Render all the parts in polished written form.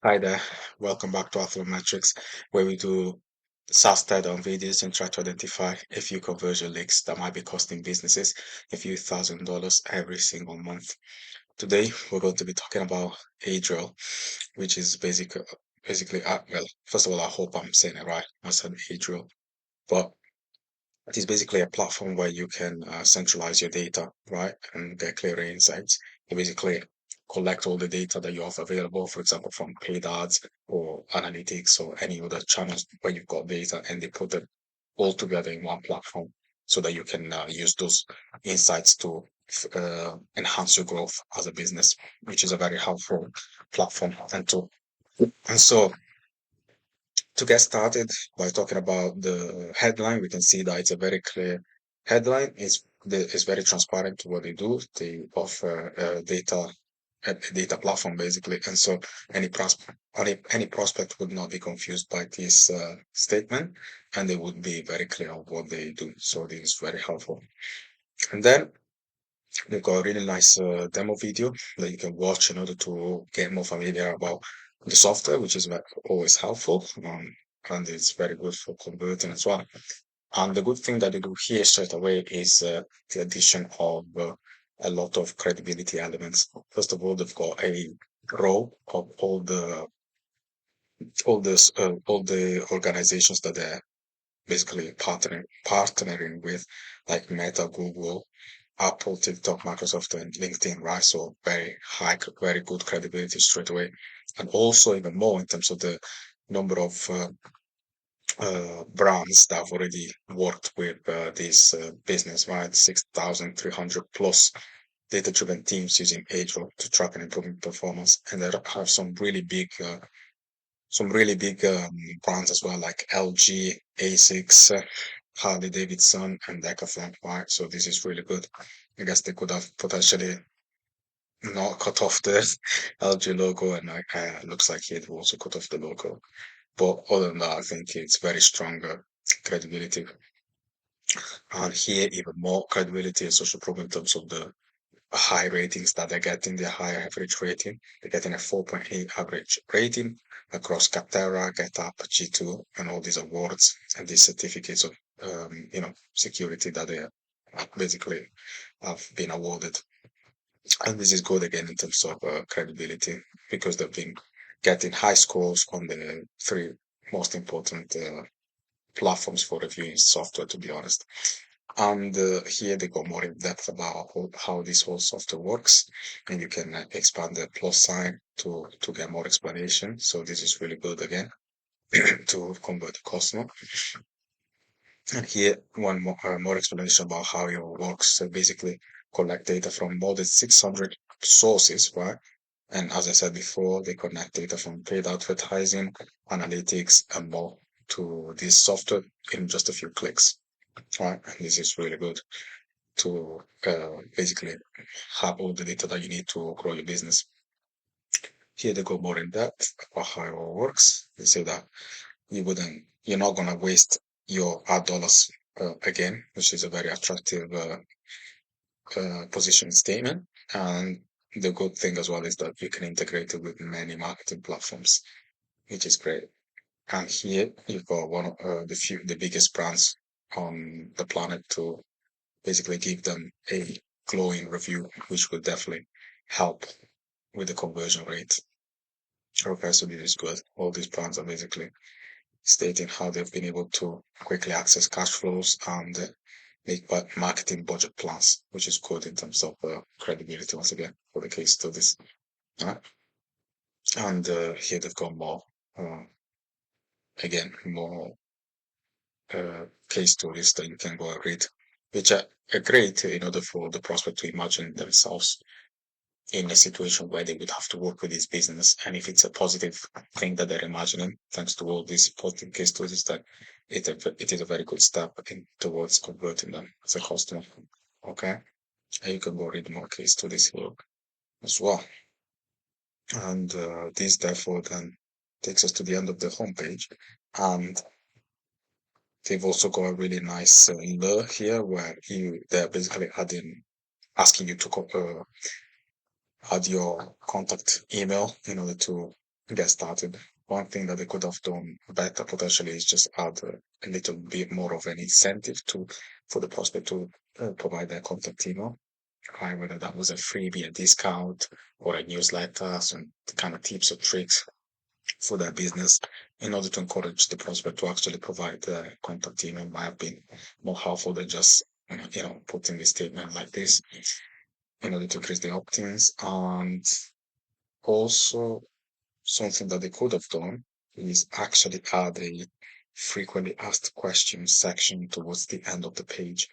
Hi there, welcome back to Metrics, where we do SaaS Teardown videos and try to identify a few conversion leaks that might be costing businesses a few $1,000s every single month. Today, we're going to be talking about Adriel, which is basically, well, first of all, I hope I'm saying it right. I said Adriel, but it is basically a platform where you can centralize your data, right, and get clearer insights. You basically collect all the data that you have available, for example, from paid ads or analytics or any other channels where you've got data, and they put them all together in one platform so that you can use those insights to enhance your growth as a business, which is a very helpful platform and tool. And so to get started by talking about the headline, we can see that it's a very clear headline. It's very transparent to what they do. They offer a data platform basically, and so any prospect would not be confused by this statement, and they would be very clear on what they do. So this is very helpful. And then they've got a really nice demo video that you can watch in order to get more familiar about the software, which is always helpful. And it's very good for converting as well. And the good thing that they do here straight away is the addition of a lot of credibility elements. First of all, they've got a row of all the organizations that they're basically partnering with, like Meta, Google, Apple, TikTok, Microsoft, and LinkedIn, right? So very good credibility straight away. And also even more in terms of the number of brands that have already worked with this business, right? 6,300 plus data-driven teams using Adriel to track and improve performance. And there are some really big brands as well, like LG, ASICS, Harley Davidson, and Decathlon, right? So this is really good. I guess they could have potentially not cut off the LG logo, and looks like it will also cut off the logo. But other than that, I think it's very strong credibility. And here, even more credibility and social proof in terms of the high ratings that they're getting, the higher average rating. They're getting a 4.8 average rating across Capterra, GetUp, G2, and all these awards and these certificates of security that they basically have been awarded. And this is good again in terms of credibility because they've been getting high scores on the three most important platforms for reviewing software, to be honest. And here they go more in depth about how this whole software works, and you can expand the plus sign to get more explanation. So this is really good again to convert the customer. And here one more explanation about how it works. So basically, collect data from more than 600 sources, right? And as I said before, they connect data from paid advertising, analytics, and more to this software in just a few clicks, right? And this is really good to basically have all the data that you need to grow your business. Here they go more in depth about how it all works. They say that you're not gonna waste your ad dollars again, which is a very attractive position statement. And the good thing as well is that you can integrate it with many marketing platforms, which is great. And here you've got one of the biggest brands on the planet to basically give them a glowing review, which would definitely help with the conversion rate. Okay, so this is good. All these brands are basically stating how they've been able to quickly access cash flows and make marketing budget plans, which is good in terms of credibility once again for the case studies. Right? And here they've got more, uh, again, more case stories that you can go and read, which are great in order for the prospect to imagine themselves in a situation where they would have to work with this business. And if it's a positive thing that they're imagining, thanks to all these positive case studies, that it is a very good step towards converting them as a customer. Okay. And you can go read more case studies here as well. And this therefore then takes us to the end of the homepage. And they've also got a really nice lure here where they're basically asking you to add your contact email in order to get started. One thing that they could have done better potentially is just add a little bit more of an incentive to for the prospect to provide their contact email, right? Whether that was a freebie, a discount, or a newsletter, some kind of tips or tricks for their business in order to encourage the prospect to actually provide the contact email might have been more helpful than just putting a statement like this in order to increase the opt-ins. And also something that they could have done is actually add a frequently asked questions section towards the end of the page,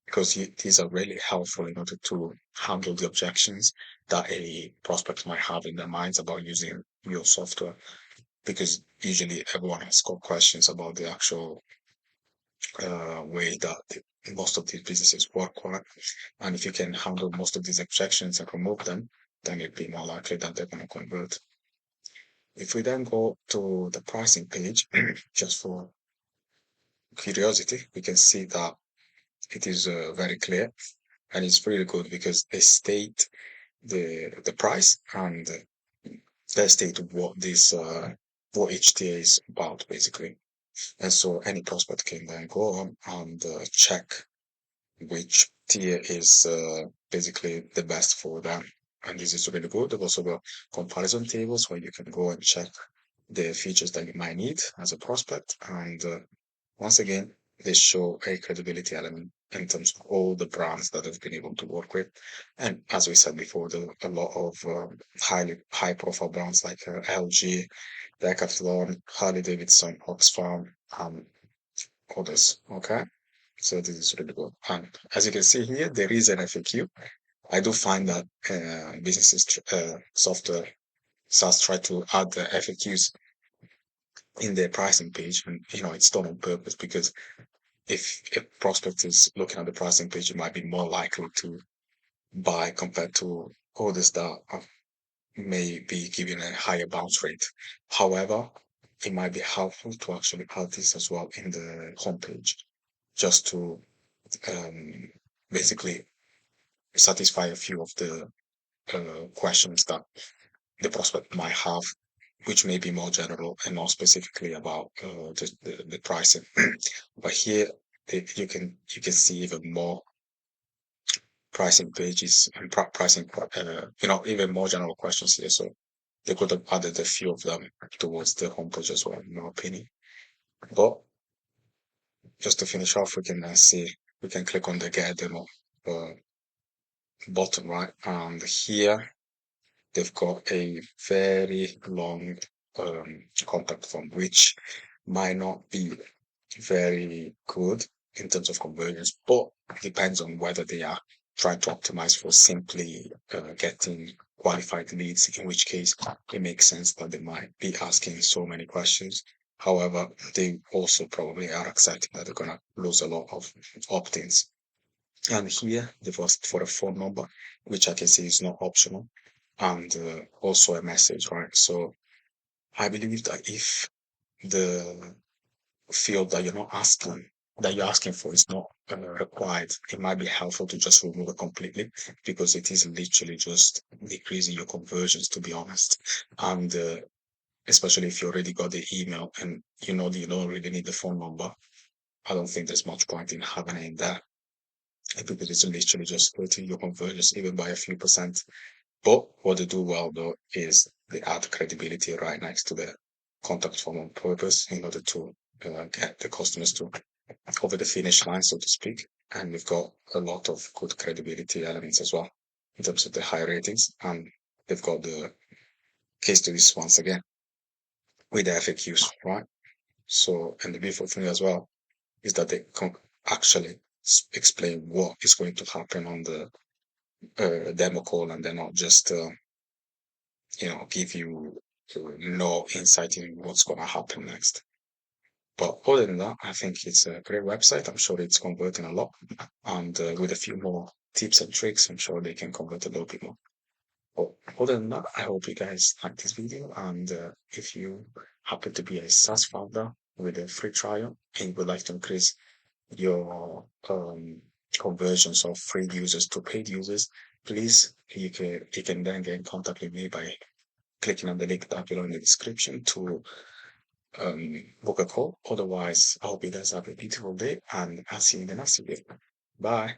because these are really helpful in order to handle the objections that a prospect might have in their minds about using your software, because usually everyone has got questions about the actual way that most of these businesses work, right? And if you can handle most of these objections and remove them, then it'd be more likely that they're going to convert. If we then go to the pricing page, just for curiosity, we can see that it is very clear, and it's really good because they state the price, and they state what this what each tier is about basically. And so any prospect can then go on and check which tier is basically the best for them. And this is really good. There's also got comparison tables where you can go and check the features that you might need as a prospect. And once again, they show a credibility element in terms of all the brands that have been able to work with. And as we said before, there are a lot of high profile brands like LG, Decathlon, Harley Davidson, Oxfam, and others. Okay. So this is really good. And as you can see here, there is an FAQ. I do find that businesses, software, SaaS try to add the FAQs in their pricing page, and it's done on purpose because if a prospect is looking at the pricing page, it might be more likely to buy compared to others that may be giving a higher bounce rate. However, it might be helpful to actually add this as well in the homepage, just to um, basically satisfy a few of the questions that the prospect might have, which may be more general and more specifically about the pricing. But here you can see even more pricing pages and pricing, even more general questions here. So they could have added a few of them towards the homepage as well, in my opinion. But just to finish off, we can see we can click on the get a demo uh, button, right? And here they've got a very long contact form, which might not be very good in terms of conversions, but depends on whether they are trying to optimize for simply getting qualified leads, in which case it makes sense that they might be asking so many questions. However, they also probably are accepting that they're going to lose a lot of opt-ins. And here they've asked for a phone number, which I can see is not optional, and also a message, right? So I believe that if the field that you're asking for is not required, it might be helpful to just remove it completely, because it is literally just decreasing your conversions, to be honest. And especially if you already got the email and you know that you don't really need the phone number, I don't think there's much point in having it in there, because it's literally just hurting your conversions even by a few percent. But what they do well though is they add credibility right next to the contact form on purpose in order to get the customers to over the finish line, so to speak. And we've got a lot of good credibility elements as well in terms of the high ratings. And they've got the case studies once again with the FAQs, right? So, and the beautiful thing as well is that they can actually explain what is going to happen on the demo call, and they're not just, give you no insight in what's going to happen next. But other than that, I think it's a great website. I'm sure it's converting a lot. And with a few more tips and tricks, I'm sure they can convert a little bit more. But other than that, I hope you guys like this video. And if you happen to be a SaaS founder with a free trial and would like to increase your conversions of free users to paid users, please, you can then get in contact with me by clicking on the link down below in the description to book a call. Otherwise, I hope you guys have a beautiful day and I'll see you in the next video. Bye.